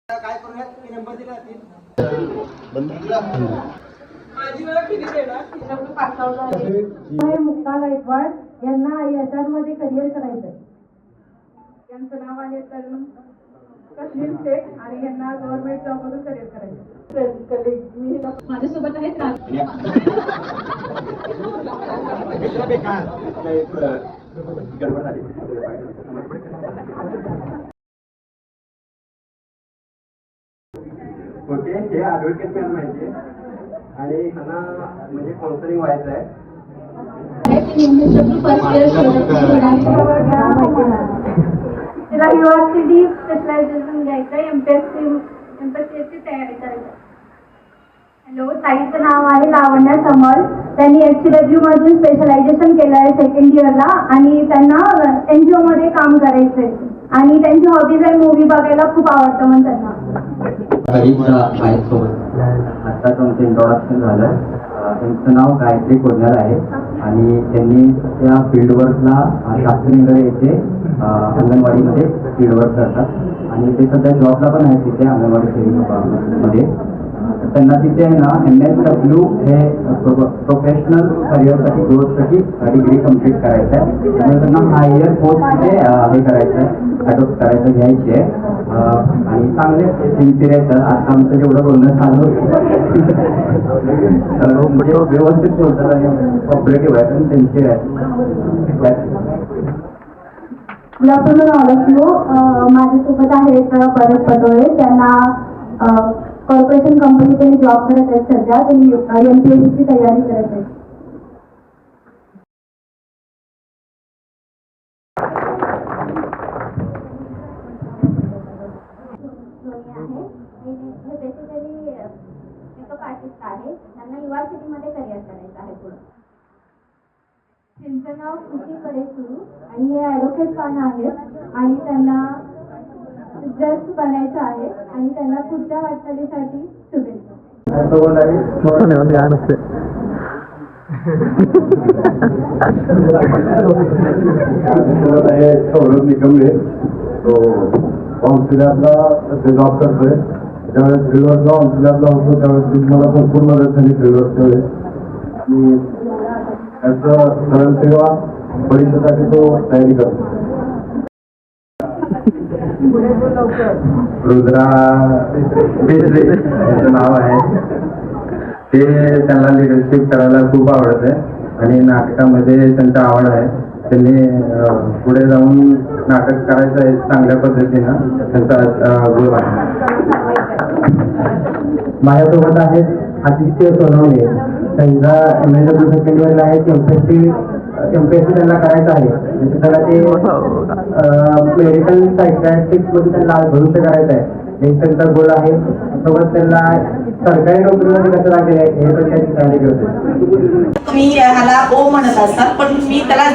काय करूयात की नंबर दिला जातील मुक्ता गायकवाड यांना याच्यामध्ये करिअर करायचंय. यांचं नाव आहे तरुण तस्लीम शेख आणि यांना गव्हर्नमेंट जॉब मधून करिअर करायचं. मी माझ्यासोबत आहेत ओके, हे ॲडव्होकेट मॅन माहिती आणि ह्यांना म्हणजे काउन्सिलिंग व्हायचं आहे. तिला युनिव्हर्सिटी स्पेशलायझेशन घ्यायचं आहे, एमपीएससीची तयारी करायची. हॅलो, ताईचं नाव आहे लावण्या समर. त्यांनी HCW मधून स्पेशलायझेशन केलं आहे सेकंड इयरला आणि त्यांना NGO मध्ये काम करायचंय आणि त्यांची हॉबीज आहे मूवी बघायला खूप आवडतं म्हणून त्यांना. आता तुमचं इंट्रोडक्शन झालं. त्यांचं नाव गायत्री कोडणार आहे आणि त्यांनी त्या फील्डवर्कला शास्त्रीनगर येथे अंगणवाडीमध्ये फील्डवर्क करतात आणि ते सध्या जॉबला पण आहेत तिथे अंगणवाडी सेविकामध्ये. त्यांना तिथे आहे ना MSW हे प्रोफेशनल करिअरसाठी ग्रोथसाठी डिग्री कंप्लीट करायचं आहे. त्यामुळे त्यांना हायर पोस्टमध्ये हे करायचं आहे, अडॉप्ट करायचं घ्यायची आहे आणि चांगले सिन्सिअर आहेत. आता आमचं जेवढं बोलणं चालू म्हणजे व्यवस्थित बोलतात आणि कॉपरेटिव्ह आहेत आणि सिन्सिअर आहेत. Good afternoon all of you. माझ्यासोबत आहेत परत पटोळे. त्यांना कॉर्पोरेशन कंपनीमध्ये जॉब करत आहेत सध्या. त्यांनी MPSCची तयारी करत आहेत. हे बेसिकली मेकअप आर्टिस्ट आहे. त्यांना युनिव्हर्सिटीमध्ये करिअर करायचं आहे पुढे. त्यांचं नाव खुशीकडे सुरू आणि हे ॲडव्होकेट पण आहेत आणि त्यांना जज बनायचं आहे आणि त्यांना पुढच्या वाटचालीसाठी शुभेच्छा. सौरभ निकमले तो काउन्सिलरला जॉब करतोय. ज्यावेळेस फील्डवर्कला काउन्सिलरला होतो त्यावेळेस मला भरपूर मदत झाली फील्डवर्कच्या वेळेस आणि त्याचं सरळसेवा परीक्षेसाठी तो तयारी करतो. रुद्रा बेसरे त्यांचं नाव आहे. ते त्यांना लिडरशिप करायला खूप आवडत आहे आणि नाटकामध्ये त्यांची आवड आहे. त्यांनी पुढे जाऊन नाटक करायचं आहे चांगल्या पद्धतीनं त्यांचा गोल आहे. माझ्यासोबत आहेत आदित्य सोनवणे. त्यांचा MSW सेकंड इयरला आहे. MPSC त्यांना करायचं आहे. त्याला ते मेडिकल सायकॅट्रिक्स मध्ये त्यांना भविष्य करायचं आहे. हे त्यांचा गोल आहे. सोबत त्यांना सरकारी नोकरीमध्ये कसं लागेल हे पण त्यांची तयारी करते. तुम्ही ह्याला ओम म्हणत असतात पण मी त्याला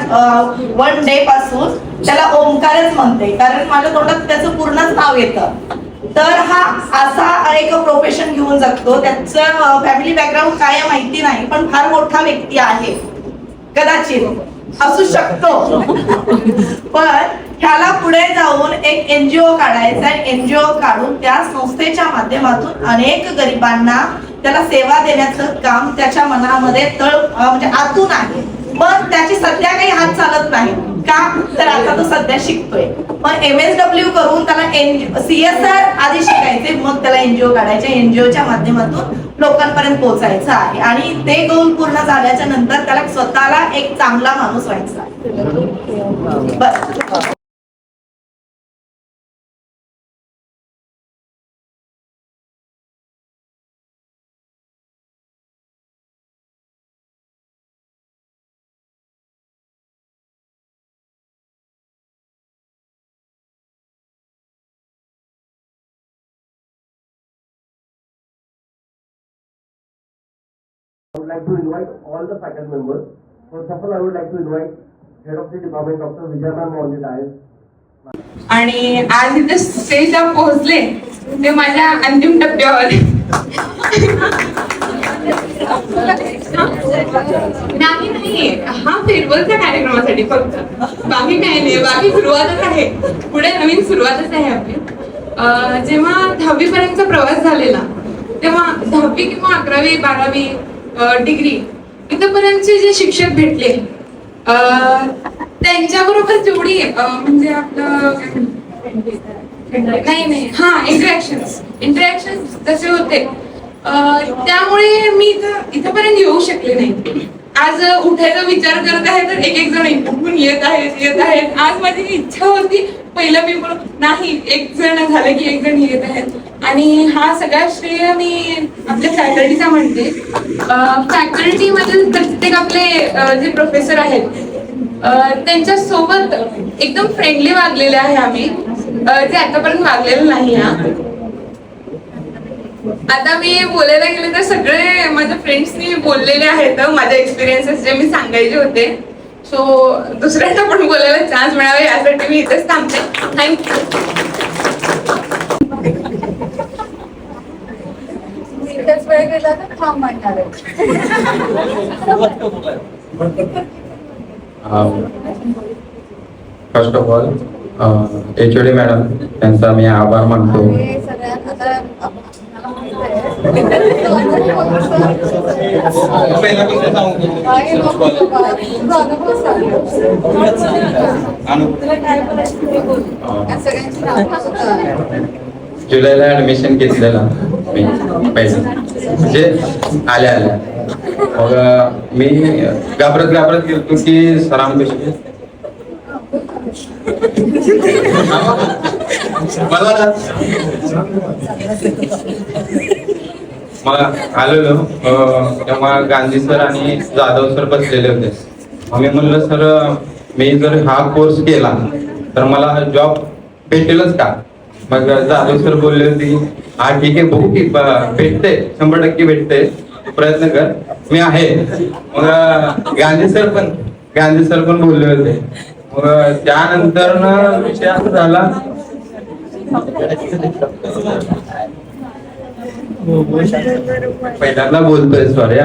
1 डे पासून त्याला ओमकारच म्हणते कारण माझ्या तोंडात त्याचं पूर्णच नाव येतं. तर हा असा एक प्रोफेशन घेऊन जगतो. त्याचं फॅमिली बॅकग्राऊंड काय माहिती नाही पण फार मोठा व्यक्ती आहे, कदाचित असू शकतो. पण ह्याला पुढे जाऊन एक NGO काढायचा आहे. NGO काढून त्या संस्थेच्या माध्यमातून अनेक गरिबांना त्याला सेवा देण्याचं काम त्याच्या मनामध्ये म्हणजे आतून आहे. पण त्याची सध्या काही हात चालत नाही का तर आता तो सध्या शिकतोय. पण MSW करून त्याला CSR आधी शिकायचे मग त्याला NGO काढायचे. NGOच्या माध्यमातून लोकांपर्यंत पोहोचायचं आहे आणि ते गोल पूर्ण झाल्याच्या नंतर त्याला स्वतःला एक चांगला माणूस व्हायचा आहे. बस. I would like to invite all the faculty members. First of all, I would like to invite Head of the Department, Dr. Vijay ma'am on the dais. आणि आज इथे स्टेजला पोहोचले ते माझ्या अंतिम टप्प्यावर. नाही, हा फेरवलच्या कार्यक्रमासाठी फक्त, बाकी काही नाही. बाकी सुरुवातच आहे, पुढे नवीन सुरुवातच आहे आपली. जेव्हा 10वी पर्यंतचा प्रवास झालेला तेव्हा 10वी किंवा 11वी 12वी डिग्री इथपर्यंतचे जे शिक्षक भेटले त्यांच्याबरोबर जेवढी म्हणजे आपलं नाही हा इंटरॅक्शन जसे होते त्यामुळे मी इथपर्यंत येऊ शकले नाही. आज उठायचा विचार करत आहे तर एक जण इथून येत आहेत. आज माझी इच्छा होती पहिलं मी बोलू नाही, एक जण झालं की एक जण येत आहेत आणि हा सगळा श्रेय मी आपल्या फॅकल्टीचा म्हणते. फॅकल्टी मधील प्रत्येक आपले जे प्रोफेसर आहेत त्यांच्या सोबत एकदम फ्रेंडली वागलेले आहे आम्ही, जे आतापर्यंत वागलेलं नाही. आता मी बोलायला गेले तर सगळे माझ्या फ्रेंड्सनी बोललेले आहेत माझे एक्सपिरियन्सेस जे मी सांगायचे होते. सो दुसऱ्यांना पण बोलायला चान्स मिळावे यासाठी मी इथेच थांबते. थँक्यू. इतकाच वेळ गेला तर थांब म्हणणार आहे. First of all HOD madam त्यांचा मी आभार मानतो. जुलैला ऍडमिशन घेतलेलं मी पहिलं म्हणजे आल्या मग मी घाबरत गेलो की सरांपाशी मग आलेलो तेव्हा गांधी सर आणि जाधव सर बसलेले होते. मग मी म्हणलं सर मी जर हा कोर्स केला तर मला जॉब भेटेलच का? मग जाधव सर बोलले होते की हा ठीक आहे बघू की भेटते 100% भेटते, प्रयत्न कर, मी आहे. मग गांधी सर पण बोलले होते. मग त्यानंतर विषय असा झाला पहिल्यांदा बोलतोय सॉरी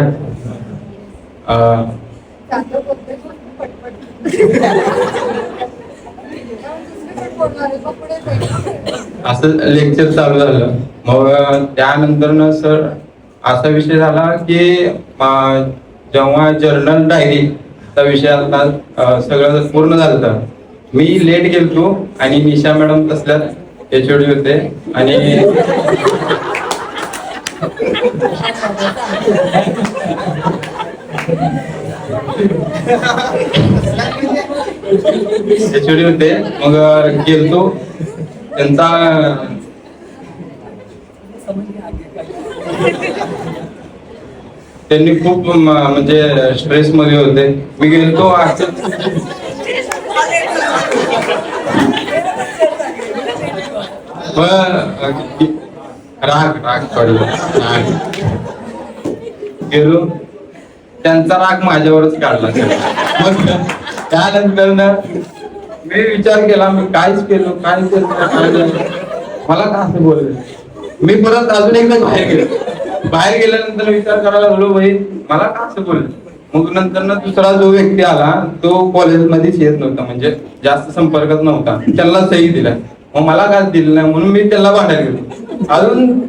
असं लेक्चर चालू झालं. मग त्यानंतर सर असा विषय झाला की जेव्हा जर्नल डायरीचा विषय आता सगळं पूर्ण झालं. मी लेट गेलतो आणि निशा मॅडम तसल्यात HOD होते आणि HOD होते. मग गेलतो त्यांचा त्यांनी खूप म्हणजे स्ट्रेस मध्ये होते. मी गेलतो गेलो त्यांचा राग माझ्यावरच काढला. मग त्यानंतर मी विचार केला मी काहीच केलो मला का असं बोलले. मी परत अजून एकदा बाहेर गेल्यानंतर विचार करायला लागलो भाई मला का असं बोलले. मग नंतर दुसरा जो व्यक्ती आला तो कॉलेजमध्येच येत नव्हता, म्हणजे जास्त संपर्कात नव्हता, त्याला सही दिला. मग मला का दिलं नाही म्हणून मी त्याला भांडायला गेलो. अजून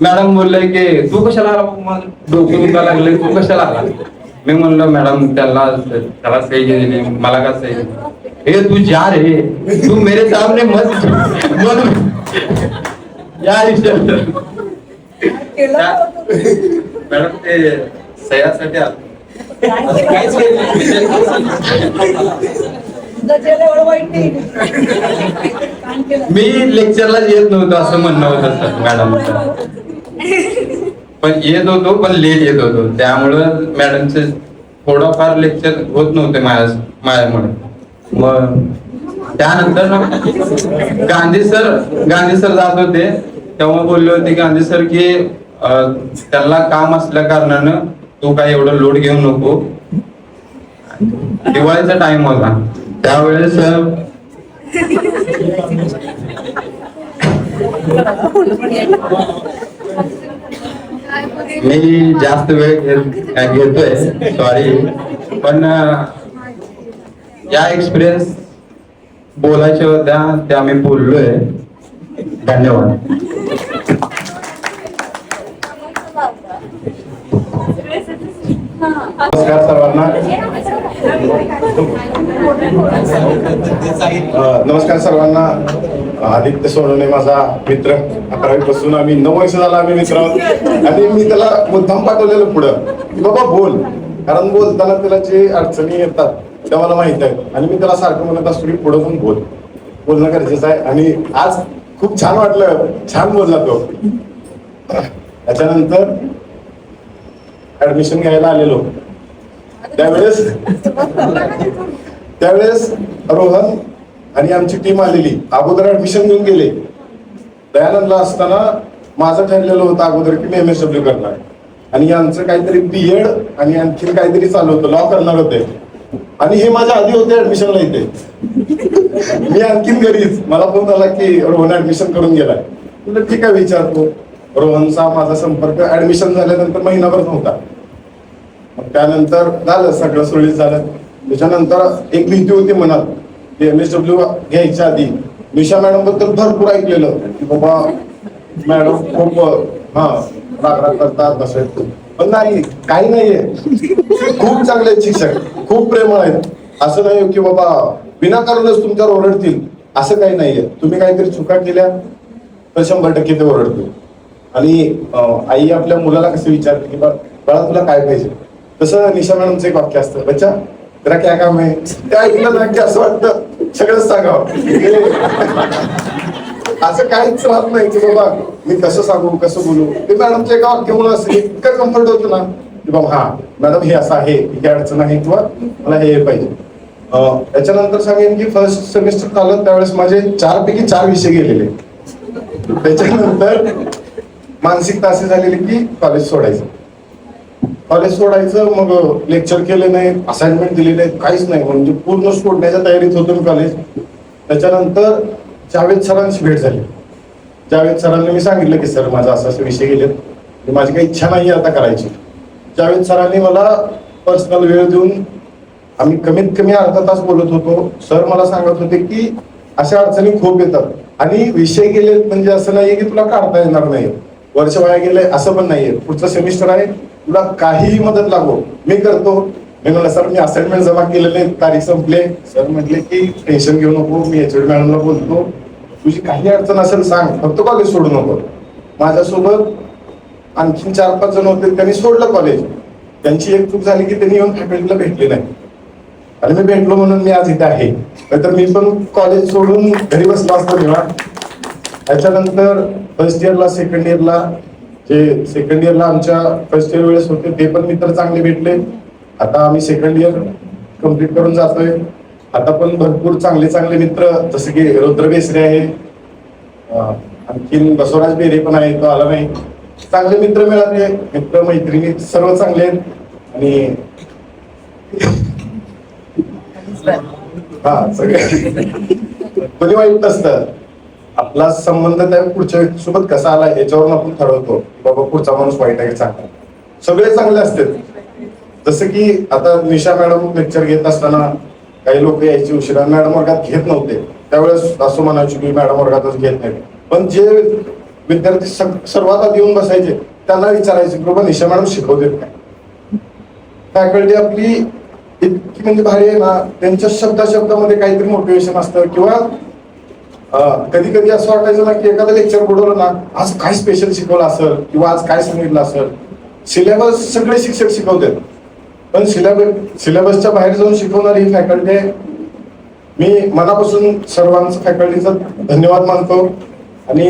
मॅडम बोलले की तू कशाला आला, माझं डोकं दुखायला लागले, तू कशाला आला. मी म्हणलं मॅडम त्याला सही दिली, मला का सही दिली. हे तू जा रे, तू मेरे सामने मत या मॅडम ते सह्यासाठी आलो. मी लेक्चरला येत नव्हतो असं म्हणणं होतं सर मॅडम, पण येत होतो पण लेट येत होतो. त्यामुळं मॅडमचे थोडंफार लेक्चर होत नव्हते माझ्यामुळे. मग त्यानंतर गांधी सर जात होते तेव्हा बोलले होते गांधी सर की त्यांना काम असल्या कारणानं तू काय एवढं लोड घेऊ नको. दिवाळीचा टाइम होता त्यावेळेस मी जास्त वेळ घेतोय सॉरी, पण या एक्सपिरियन्स बोलायच्या होत्या त्या मी बोललोय. धन्यवाद. नमस्कार सर्वांना. नमस्कार सर्वांना. आदित्य सोनवणे माझा मित्र. 11वी पासून आम्ही 9 वर्ष झाला आम्ही मित्र आहोत. आणि मी त्याला मुद्दाम पाठवलेलं पुढं की बाबा बोल, कारण बोलताना त्याला जे अडचणी येतात त्या मला माहित आहेत. आणि मी त्याला सारखं म्हणत असतो की पुढं पण बोलणं गरजेचं आहे. आणि आज खूप छान वाटलं, छान बोलला तो. त्याच्यानंतर ऍडमिशन घ्यायला आलेलो त्यावेळेस रोहन आणि आमची टीम आलेली. अगोदर ऍडमिशन घेऊन गेले. दयानंदला असताना माझं ठरलेलं होतं अगोदर की मी MSW करणार, आणि आमचं काहीतरी BEd आणि आणखी काहीतरी चालू होतं, लॉ करणार होते. आणि हे माझ्या आधी होते ऍडमिशनला इथे. मी आणखीन घरीच मला फोन झाला की रोहन ऍडमिशन करून गेलाय. म्हटलं ठीक आहे विचारतो. रोहनचा माझा संपर्क ऍडमिशन झाल्यानंतर महिनाभर नव्हता. मग त्यानंतर झालं सगळं सुरळीत झालं. त्याच्यानंतर एक भीती होती मनात की MSW घ्यायच्या आधी निशा मॅडम बद्दल भरपूर ऐकलेलं की बाबा मॅडम खूप रागराग करतात असं. पण नाही, काही नाहीये. खूप चांगले आहेत शिक्षक, खूप प्रेमळ आहेत. असं नाही की बाबा विनाकारणच तुमच्यावर ओरडतील, असं काही नाहीये. तुम्ही काहीतरी चुका केल्या तर 100% ते ओरडतील. आणि आई आपल्या मुलाला कसं विचारते की बाळा तुला काय पाहिजे, तसं निशा मॅडमचं एक वाक्य असतं, बच्चा तेरा क्या काम आहे. ते ऐकलं ना की असं वाटतं सगळंच सांगावं. असं काहीच राहत नाही की बाबा मी कसं सांगू कसं बोलू. ते मॅडमचं एका वाक्यामुळे असं इतकं कम्फर्ट होतं ना की बाबा हा मॅडम हे असं आहे, ही अडचण आहे किंवा मला हे पाहिजे. त्याच्यानंतर सांगेन की फर्स्ट सेमिस्टर झालं त्यावेळेस माझे 4 पैकी 4 विषय गेलेले. त्याच्यानंतर मानसिकता अशी झालेली की कॉलेज सोडायचं. मग लेक्चर केले नाही, असाइनमेंट दिले नाही, काहीच नाही. म्हणजे पूर्ण सोडण्याच्या तयारीत होतो मी कॉलेज. त्याच्यानंतर जावेद सरांची भेट झाली. जावेद सरांनी मी सांगितलं की सर माझा असा विषय गेलेत, माझी काही इच्छा नाही आता करायची. जावेद सरांनी मला पर्सनल वेळ देऊन आम्ही कमीत कमी अर्धा तास बोलत होतो. सर मला सांगत होते की अशा अडचणी खूप येतात आणि विषय गेले म्हणजे असं नाहीये की तुला काढता येणार नाही, वर्ष वाया गेले असं पण नाहीये. पुढचं सेमिस्टर आहे, तुला काहीही मदत लागो मी करतो. मी म्हणलं सर मी असाइनमेंट जमा केलेले, तारीख संपले. सर म्हटले की टेन्शन घेऊ नको, मी HOD मॅडमला बोलतो, तुझी काही अडचण असेल सांग, फक्त कॉलेज सोडू नको. माझ्यासोबत आणखीन 4-5 जण होते, त्यांनी सोडलं कॉलेज. त्यांची एक चूक झाली की त्यांनी येऊन फॅकल्टीला भेटले नाही, आणि मी भेटलो म्हणून मी आज इथे आहे. नाहीतर मी पण कॉलेज सोडून घरी बसलो असतो तेव्हा. त्याच्यानंतर फर्स्ट इयरला सेकंड इयरला आमच्या फर्स्ट इयर वेळेस होते ते पण मित्र चांगले भेटले. आता आम्ही सेकंड इयर कम्प्लीट करून जातोय. आता पण भरपूर चांगले मित्र, जसे की रुद्र बेसरे आहे, आणखीन बसवराज बेरे पण आहे, तो आला नाही. चांगले मित्र मिळाले, मित्र मैत्रिणी सर्व चांगले आहेत. आणि सगळे कोणी वाईट नसतं. आपला संबंध त्या पुढच्या व्यक्तीसोबत कसा आला याच्यावरून आपण ठरवतो बाबा पुढचा माणूस वाईट आहे चांगला. सगळे चांगले असतात. जसं की आता निशा मॅडम लेक्चर घेत असताना काही लोक यायची उशिरा, मॅडम वर्गात घेत नव्हते. त्यावेळेस असं म्हणायचे की मॅडम वर्गातच घेत नाही. पण जे विद्यार्थी सर्वात आधी येऊन बसायचे त्यांना विचारायचे की बाबा निशा मॅडम शिकवतात काय. फॅकल्टी आपली इतकी म्हणजे भारी आहे ना, त्यांच्या शब्दामध्ये काहीतरी मोटिवेशन असतं. किंवा कधी कधी असं वाटायचं ना की एखादं लेक्चर बुडवलं ना, आज काय स्पेशल शिकवलं असेल किंवा आज काय सांगितलं असेल. सिलेबस सगळे शिक्षक शिकवतात, पण सिलेबसच्या बाहेर जाऊन शिकवणारी फॅकल्टी आहे. मी मनापासून सर्वांचं फॅकल्टीचं धन्यवाद मानतो. आणि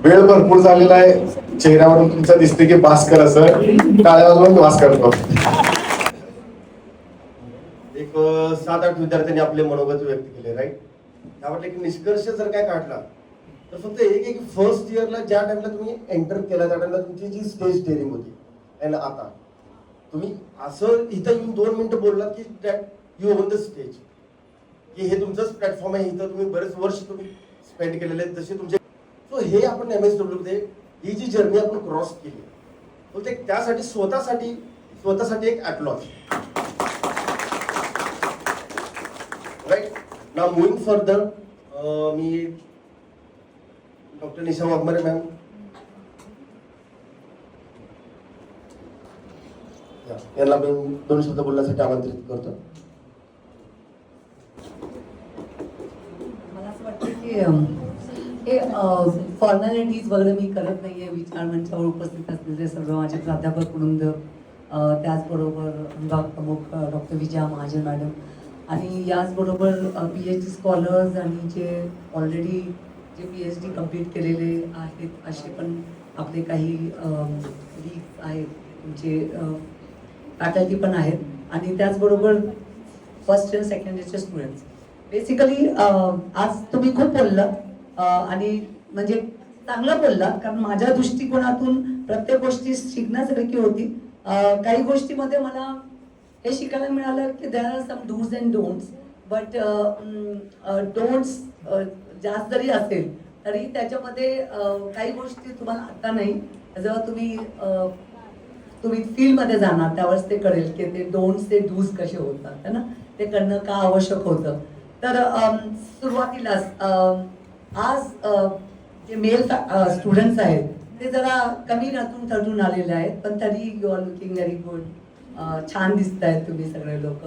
वेळ भरपूर झालेला आहे, चेहऱ्यावरून तुमचं दिसते की भास्कर असं टाळ्या वाजवून वास करतो. एक 7-8 विद्यार्थ्यांनी आपले मनोगत व्यक्त केले, राईट. त्यामुळे एक निष्कर्ष जर काय काढला तर फक्त एक फर्स्ट इयरला ज्या टाइमला तुम्ही एंटर केला त्या टाइमला तुमची जी स्टेज डेअरिंग होती, आणि आता तुम्ही असं इथं येऊन 2 मिनिटं बोललात की that you on the stage, की हे तुमचंच प्लॅटफॉर्म आहे, इथं तुम्ही बरेच वर्ष तुम्ही स्पेंड केलेले आहेत जसे तुमचे. सो हे आपण MSW मध्ये ही जी जर्नी आपण क्रॉस केली, तो ते त्यासाठी स्वतःसाठी एक ॲप्लॉज. राईट. नाउ मूव्हिंग फर्दर, मी डॉक्टर निशा वाघमारे मॅम. यांना मी 2 शब्द बोलण्यासाठी आमंत्रित करतो. मला असं वाटतं की हे फॉर्मॅलिटीज वगैरे मी करत नाहीये. विचार मंचावर उपस्थित असलेले सर्व माझे प्राध्यापक वृंद, त्याचबरोबर अनुराग प्रमुख डॉक्टर विजया महाजन मॅडम आणि याचबरोबर PhD स्कॉलर्स आणि जे ऑलरेडी जे PhD कम्प्लीट केलेले आहेत असे पण आपले काही लीग आहेत, तुमचे फॅकल्टी पण आहेत आणि त्याचबरोबर फर्स्ट इयर सेकंड इयरचे स्टुडंट्स. बेसिकली आज तुम्ही खूप बोललात आणि म्हणजे चांगलं बोललात, कारण माझ्या दृष्टिकोनातून प्रत्येक गोष्टी शिकण्यासारखी होती. काही गोष्टीमध्ये मला हे शिकायला मिळालं की there are some dos and don'ts, but don'ts जास्त जरी असेल तरी त्याच्यामध्ये काही गोष्टी तुम्हाला आता नाही, जेव्हा तुम्ही फील्डमध्ये जाणार त्यावेळेस ते कळेल की ते डोंट्स ते डूज कसे होतात है ना, ते करणं का आवश्यक होतं. तर सुरुवातीलाच आज जे मेल स्टुडंट्स आहेत ते जरा कमी नटून थटून आलेले आहेत, पण तरी you are looking very good. छान दिसत आहेत तुम्ही सगळे लोक,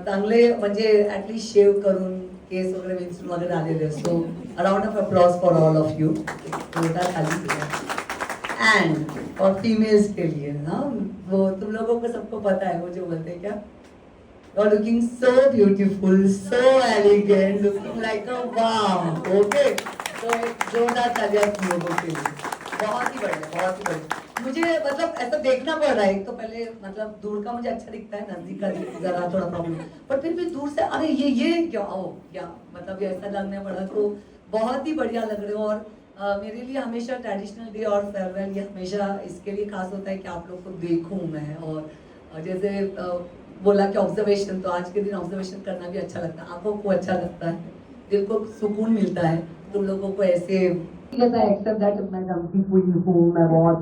चांगले म्हणजे ॲटलिस्ट शेव करून केस वगैरे विंचून वगैरे आलेले असतो. Around of applause for all of you. End और फीमेल्स के लिए ना, वो तुम लोगों को सबको पता है वो जो बोलते हैं क्या, you are looking so beautiful, so elegant, looking like a wow. Okay, तो एक जोरदार तालियां तुम लोगों के लिए. बहुत ही बढ़िया, बहुत ही बढ़िया. मुझे मतलब ऐसा देखना पड़ रहा है. एक तो पहले मतलब दूर का मुझे अच्छा दिखता है, नजदीक का जरा थोड़ा प्रॉब्लम, पर फिर भी दूर से अरे ये क्या ओ क्या मतलब ये ऐसा लगने पड़ा. तो बहुत ही बढ़िया लग रहे हो. और मेरे लिए हमेशा ट्रेडिशनल डे और फेयरवेल ये हमेशा इसके लिए खास होता है कि आप लोग को देखूं मैं. और जैसे बोला कि ऑब्जर्वेशन, तो आज के दिन ऑब्जर्वेशन करना भी अच्छा लगता है, आंखों को अच्छा लगता है, दिल को सुकून मिलता है तुम लोगों को ऐसे. एक्सेप्ट दैट मैं धमकी हुई हूँ, मैं बहुत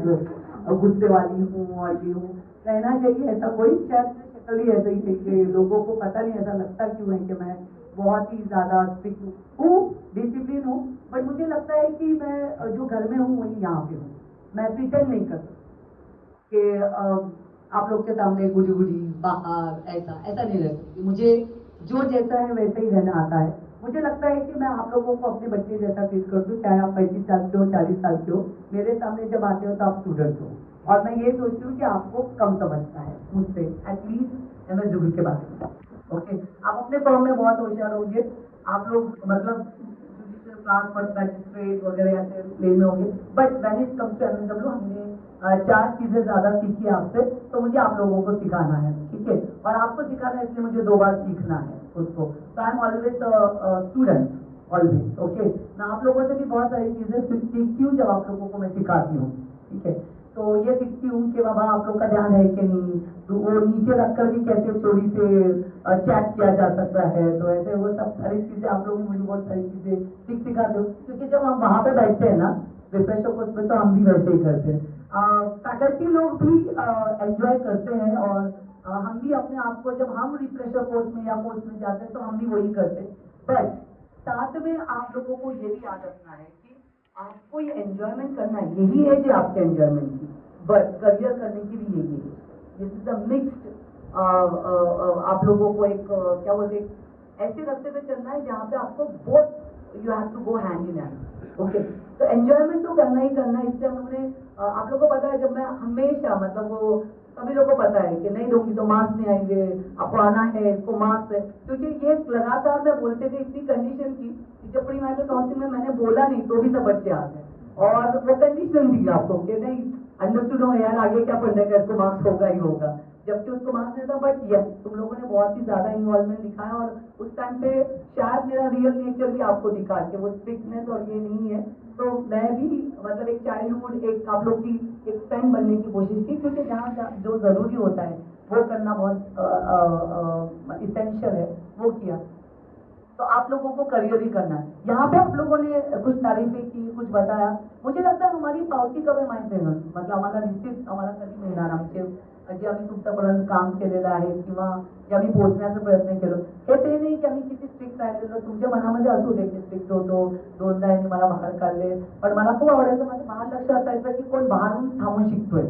गुस्से वाली हूँ और ये हूँ, रहना चाहिए ऐसा कोई. शायद शक्ल ही ऐसा ही है कि लोगों को पता नहीं ऐसा लगता क्यों है कि मैं बहुत ही ज्यादा स्ट्रिक्ट हूँ, डिसिप्लिन हूँ, बट मुझे लगता है कि मैं जो घर में हूँ वही यहाँ पे हूँ. मैं प्रिटेंड नहीं कर सकती कि आप लोग के सामने गुड़ी गुड़ी बाहर ऐसा नहीं रह सकती. मुझे जो जैसा है वैसे ही रहना आता है. मुझे लगता है कि मैं आप लोगों को अपने बच्चे जैसा ट्रीट कर दूँ, चाहे आप 35 साल के हो, 40 साल के हो. मेरे सामने जब आते हो तो आप स्टूडेंट हो, और मैं ये सोचती हूँ कि आपको कम समझता है मुझसे, एटलीस्ट एमएस जुबली के बारे में. ओके, आप अपने फॉर्म में बहुत होशियार होंगे. आप लोग मतलब क्लास फर्स्ट मैजिस्ट्रेट वगैरह ऐसे लेने होंगे, but when it comes to MSW हमने 4 चीजें ज्यादा सीखी आपसे, तो मुझे आप लोगों को सिखाना है. ठीक है, और आपको सिखाना है इसलिए मुझे 2 बार सीखना है उसको. तो I am always student, always. Okay, मैं आप लोगों से भी बहुत सारी चीजें सीखती हूँ जब आप लोगों को मैं सिखाती हूँ. ठीक है, तो ये सीखती हूँ कि बाबा आप लोग का ध्यान है कि नहीं, तो वो नीचे रखकर भी कैसे चोरी से चैट किया जा सकता है. तो ऐसे वो सब सारी चीजें आप लोग मुझे बहुत सारी चीजें सिखाते हो, क्योंकि जब हम वहाँ पे बैठते हैं ना रिफ्रेशर कोर्स में, तो हम भी वैसे ही करते हैं. फैकल्टी लोग भी एंजॉय करते हैं, और हम भी अपने आप को जब हम रिफ्रेशर कोर्स में या कोर्स में जाते हैं तो हम भी वही करते हैं. बट साथ में आप लोगों को ये भी याद रखना है कि आपको ये एंजॉयमेंट करना है, यही है जो आपके एंजॉयमेंट की, बट करियर करने की भी यही है. दिस इज द मिक्स्ड. आप लोगों को एक क्या बोलते हैं, ऐसे रास्ते पे चलना है जहाँ पे आपको both you have to go hand in hand. Okay, तो एंजॉयमेंट तो करना ही करना है. इसलिए हमने आप लोगों को पता है, जब मैं हमेशा मतलब वो सभी लोगों को पता है कि नहीं दूंगी तो मार्क्स नहीं आएंगे, आपको आना है, इसको मार्क्स है, क्योंकि ये लगातार मैं बोलते थे. इतनी कंडीशन की कि जब प्री मैट्रिक काउंसिलिंग में मैंने बोला नहीं तो भी सब बच्चे आ गए, और वो कंडीशन दी आपको कि नहीं अंडरस्टूड हो यार, आगे क्या पढ़ने का, इसको मार्क्स होगा ही होगा, जबकि उसको मार्क्स नहीं था. बट यस, तुम लोगों ने बहुत ही ज्यादा इन्वॉल्वमेंट दिखाया, और उस टाइम पे शायद मेरा रियल नेचर भी आपको दिखा कि वो स्ट्रिक्टनेस और ये नहीं है. तो मैं भी मतलब एक चाइल्डहुड, एक आप लोग की एक फ्रेंड बनने की कोशिश की, क्योंकि जहाँ जो जरूरी होता है वो करना बहुत इसेंशियल है, वो किया. तो आप लोगों को करियर भी करना है. यहाँ पे आप लोगों ने कुछ तारीफें की, कुछ बताया. मुझे लगता है हमारी पावती कब आहे माहिती आहे, मतलब आम्हाला रिसिप्ट आम्हाला कधी मिळणार, आमचे जे आम्ही तुमच्यापर्यंत काम केलेलं आहे किंवा जे आम्ही पोहोचण्याचा प्रयत्न केलो, हे ते नाही की आम्ही किती स्ट्रिक्ट राहिलेलो. तुमच्या मनामध्ये असू दे की स्ट्रिक्ट होतो, 2दा यांनी मला बाहेर काढले, पण मला खूप आवडायचं, माझं बाहेर लक्ष असायचं की कोण बाहेरून थांबून शिकतोय.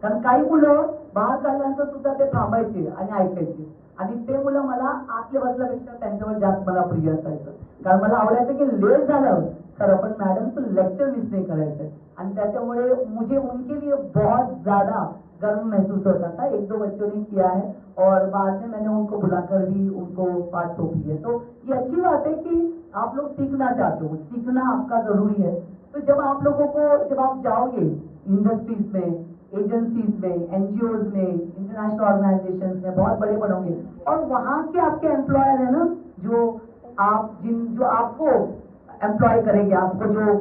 कारण काही मुलं बाहेर काढल्यानंतर सुद्धा ते थांबायचे आणि ऐकायचे, आणि ते मुलं मला आतले बसल्यापेक्षा त्यांच्यावर जास्त मला प्रिय असायचं. कारण मला आवडायचं की लेट झालं खरं, पण मॅडमचं लेक्चर मिस नहीं करायचं, आणि त्याच्यामुळे मुझे उनके लिए बहुत ज्यादा गर्व महसूस होता था. 1-2 बच्चों ने किया है और बाद में मैंने उनको बुलाकर भी उनको पाठ सौंपी है. तो ये अच्छी बात है कि आप लोग सीखना चाहते हो, सीखना आपका जरूरी है. तो जब आप लोगों को, जब आप जाओगे इंडस्ट्रीज में, एजेंसीज में, एनजीओज में, इंटरनेशनल ऑर्गेनाइजेशन में, बहुत बड़े बनोगे, और वहाँ के आपके एम्प्लॉयर है ना, जो आपको एम्प्लॉय करेंगे, आपको जो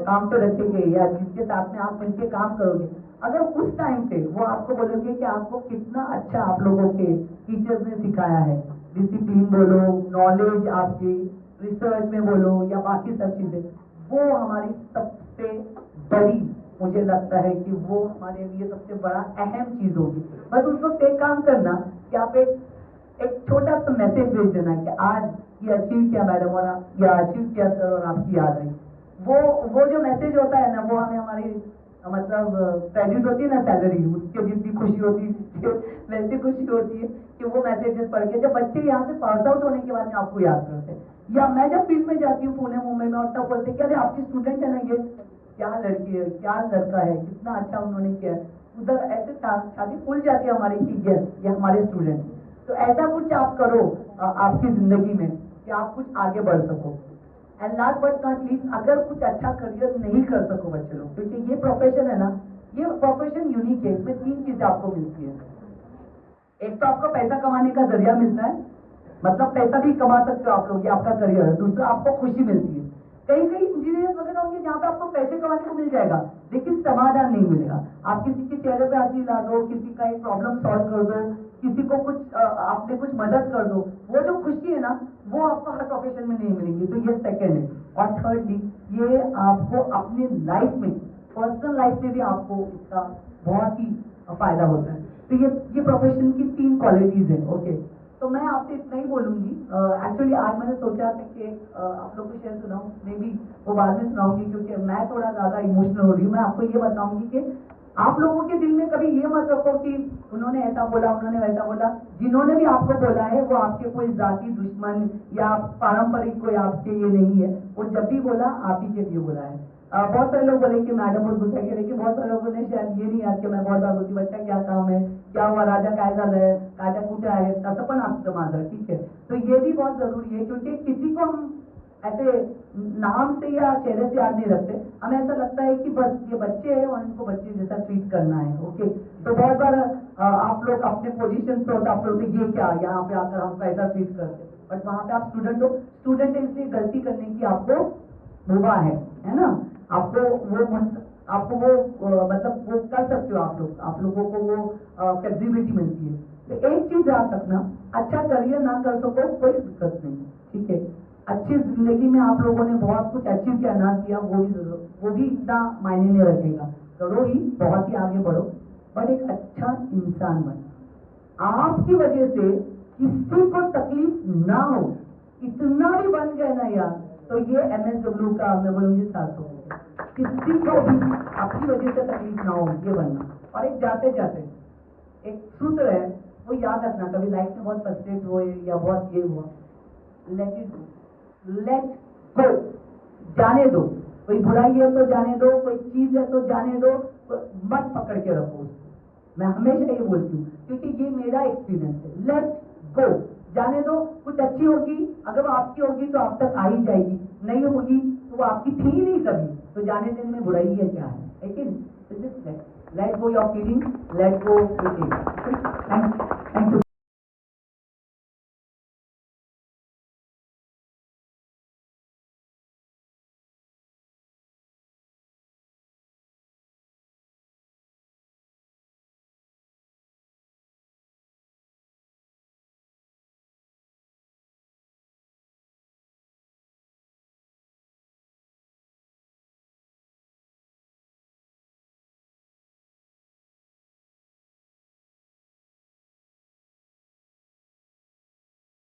काम पे रखेंगे या जिनके साथ में आप मिलकर काम करोगे, अगर उस टाइम पे वो आपको बोलोगे कि आपको कितना अच्छा आप लोगों के टीचर्स ने सिखाया है, डिसिप्लिन बोलो, नॉलेज आपकी, रिसर्च में बोलो या बाकी सब चीजें, वो हमारी सबसे बड़ी, मुझे लगता है कि वो हमारे लिए सबसे बड़ा अहम चीज होगी. बस उस वक्त एक काम करना कि आप एक छोटा सा मैसेज भेज देना कि आज ये अचीव किया मैडम, और ये अचीव किया सर, और आपकी याद आई. वो जो मैसेज होता है ना, वो हमें हमारी मतलब क्रेडिट होती है ना सैलरी, उसके जितनी खुशी होती है वैसी खुशी होती है कि वो मैसेजेस पढ़ के, जब बच्चे यहाँ से पास आउट होने के बाद में आपको याद करते हैं, या मैं जब फील्ड में जाती हूँ पुणे मुंबई में, और तब बोलते हैं कि अरे आपकी स्टूडेंट है ना, ये क्या लड़की है, क्या लड़का है, कितना अच्छा उन्होंने किया. उधर ऐसे छाती फूल जाती है हमारी कि यस ये हमारे स्टूडेंट. तो ऐसा कुछ आप करो आपकी जिंदगी में कि आप कुछ आगे बढ़ सको. End last but not least, अगर कुछ अच्छा करियर नहीं कर सको बच्चे लोग, क्योंकि ये प्रोफेशन है ना, ये प्रोफेशन यूनिक है, इसमें 3 चीजें आपको मिलती है. एक तो आपको पैसा कमाने का जरिया मिलता है, मतलब पैसा भी कमा सकते हो आप लोग, ये आपका करियर है. दूसरा, आपको खुशी मिलती है. कई इंजीनियर्स वगैरह होंगे जहाँ पे आपको पैसे कमाने को मिल जाएगा, लेकिन समाधान नहीं मिलेगा. आप किसी के चेहरे पे हंसी ला दो, किसी का एक प्रॉब्लम सॉल्व कर दो, किसी को कुछ आपने कुछ मदद कर दो, वो जो खुशी है ना, वो आपको हर प्रोफेशन में नहीं मिलेगी. तो ये सेकंड है. और थर्डली, ये आपको अपनी लाइफ में, पर्सनल लाइफ में भी आपको इसका बहुत ही फायदा होता है. तो ये प्रोफेशन की 3 क्वालिटीज है. ओके, तो मैं आपसे इतना ही बोलूंगी. एक्चुअली आज मैंने सोचा था कि आप लोग को शेयर सुनाऊं, मे बी वो बाद में सुनाऊंगी, क्योंकि मैं थोड़ा ज्यादा इमोशनल हो रही हूँ. मैं आपको ये बताऊंगी कि आप लोगों के दिल में कभी ये मत रखो कि उन्होंने ऐसा बोला, उन्होंने वैसा बोला. जिन्होंने भी आपको बोला है वो आपके कोई जाति दुश्मन या पारंपरिक कोई आपके ये नहीं है. वो जब भी बोला आप ही के लिए बोला है. बहुत सारे लोग बोले कि मैडम बहुत गुस्सा किया, लेकिन बहुत सारे लोगों ने शायद ये नहीं याद कि मैं बहुत बार बोलती, बच्चा क्या काम है, क्या हुआ, राजा काय झालंय, राजा कुठे आहे, तसं पण असतं माझं. ठीक है, तो ये भी बहुत जरूरी है, क्योंकि किसी को हम ऐसे नाम से या चेहरे से याद नहीं रखते. हमें ऐसा लगता है कि बस ये बच्चे हैं और इनको बच्चे जैसा ट्रीट करना है. ओके, तो बहुत बार आप लोग अपने पोजीशन पे होते, आप लोग ये क्या यहाँ पे आकर हमको ऐसा ट्रीट करते, बट वहाँ पे आप स्टूडेंट हो. स्टूडेंट है इसलिए गलती करने की आपको मुबा है ना. आपको वो मतलब वो कर सकते हो आप लोगों को वो फ्लेक्सिबिलिटी मिलती है. तो एक चीज याद रखना, अच्छा करियर ना कर सको कोई दिक्कत नहीं. ठीक है, अच्छी जिंदगी में आप लोगों ने बहुत कुछ अचीव किया ना किया, वो भी इतना मायने नहीं रखेगा. करो ही, बहुत ही आगे बढ़ो, बट एक अच्छा इंसान बनो. आपकी वजह से किसी को तकलीफ ना हो, इतना भी बन गए ना यार, तो ये MSW का मैं बोलूंगी सार्थक हो गया. किसी को भी आपकी वजह से तकलीफ ना हो, ये बनना. और एक जाते जाते एक सूत्र है, वो याद रखना. कभी लाइफ में बहुत फ्रस्ट्रेट हुए या बहुत ये हुआ, let it go, let go, जाने दो. कोई बुराई है तो जाने दो, कोई चीज है तो जाने दो, मत पकड़ के रखो उसको. मैं हमेशा ये बोलती हूँ, क्योंकि ये मेरा एक्सपीरियंस है. लेट गो, जाने दो. कुछ अच्छी होगी, अगर वो आपकी होगी तो आप तक आ ही जाएगी, नहीं होगी तो वो आपकी थी ही नहीं कभी, तो जाने देने में बुराई है क्या है. लेकिन let go your feeling, let go. Thank you.